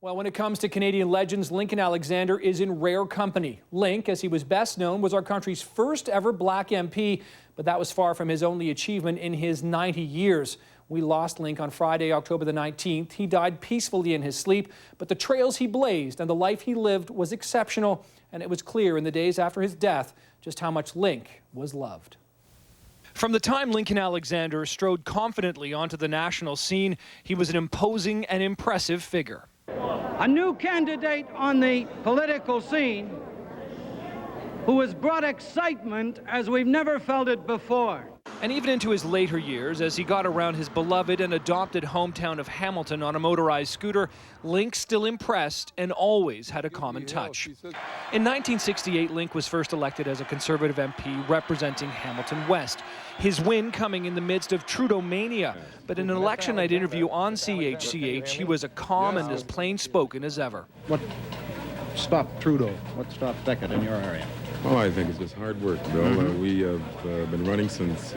Well, when it comes to Canadian legends, Lincoln Alexander is in rare company. Linc, as he was best known, was our country's first ever black MP, but that was far from his only achievement in his 90 years. We lost Linc on Friday, October the 19th. He died peacefully in his sleep, but the trails he blazed and the life he lived was exceptional, and it was clear in the days after his death just how much Linc was loved. From the time Lincoln Alexander strode confidently onto the national scene, he was an imposing and impressive figure. A new candidate on the political scene who has brought excitement as we've never felt it before. And even into his later years, as he got around his beloved and adopted hometown of Hamilton on a motorized scooter, Linc still impressed and always had a common touch. In 1968, Linc was first elected as a Conservative MP representing Hamilton West. His win coming in the midst of Trudeau-mania. But in an election night interview on CHCH, he was as calm and as plain-spoken as ever. What stopped Trudeau? What stopped Beckett in your area? Well, I think it's just hard work, Bill. We have been running since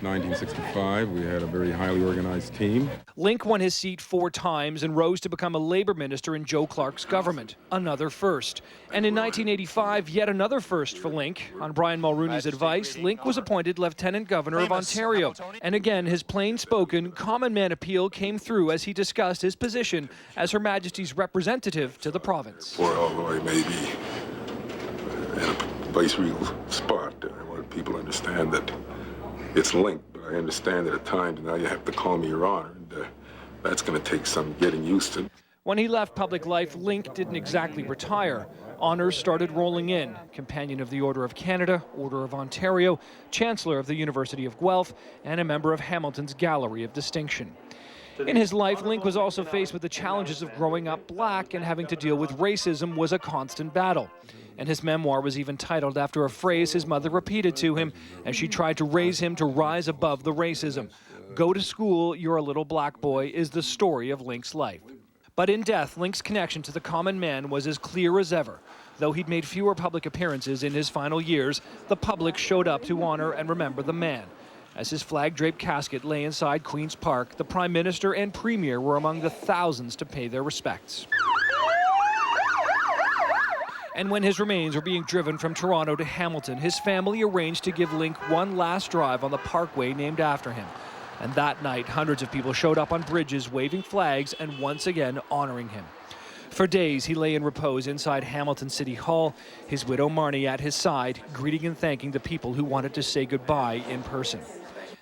1965. We had a very highly organized team. Linc won his seat 4 times and rose to become a Labour minister in Joe Clark's government. Another first. And in 1985, yet another first for Linc. On Brian Mulrooney's advice, Linc was appointed Lieutenant Governor of Ontario. And again, his plain-spoken, common man appeal came through as he discussed his position as Her Majesty's representative to the province. Although I may be in a vice-regal spot, I want people to understand that it's Linc, but I understand that at times now you have to call me Your Honor, and that's going to take some getting used to. When he left public life, Linc didn't exactly retire. Honours started rolling in. Companion of the Order of Canada, Order of Ontario, Chancellor of the University of Guelph, and a member of Hamilton's Gallery of Distinction. In his life, Linc was also faced with the challenges of growing up black, and having to deal with racism was a constant battle. And his memoir was even titled after a phrase his mother repeated to him as she tried to raise him to rise above the racism. "Go to school, you're a little black boy," is the story of Linc's life. But in death, Linc's connection to the common man was as clear as ever. Though he'd made fewer public appearances in his final years, the public showed up to honor and remember the man. As his flag-draped casket lay inside Queen's Park, the Prime Minister and Premier were among the thousands to pay their respects. And when his remains were being driven from Toronto to Hamilton, his family arranged to give Linc one last drive on the parkway named after him. And that night, hundreds of people showed up on bridges waving flags and once again honoring him. For days, he lay in repose inside Hamilton City Hall, his widow Marnie at his side, greeting and thanking the people who wanted to say goodbye in person.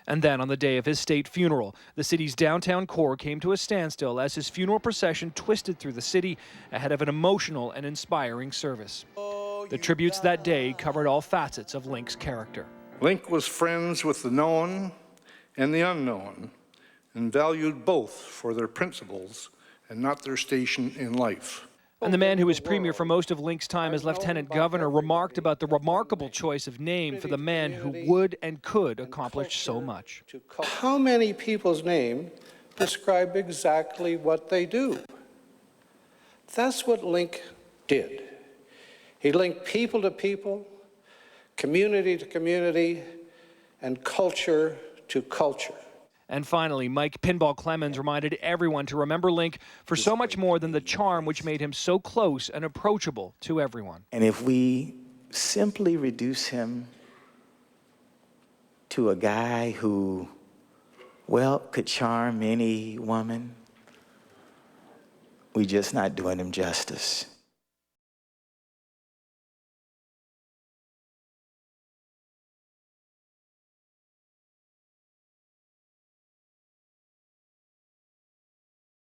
And then on the day of his state funeral, the city's downtown core came to a standstill as his funeral procession twisted through the city ahead of an emotional and inspiring service. The tributes that day covered all facets of Linc's character. Linc was friends with the known and the unknown, and valued both for their principles and not their station in life. And the man who was premier for most of Linc's time as lieutenant governor remarked about the remarkable choice of name for the man who would and could accomplish so much. How many people's names describe exactly what they do? That's what Linc did. He linked people to people, community to community, and culture to culture. And finally, Mike Pinball Clemens reminded everyone to remember Linc for so much more than the charm which made him so close and approachable to everyone. And if we simply reduce him to a guy who, well, could charm any woman, we're just not doing him justice.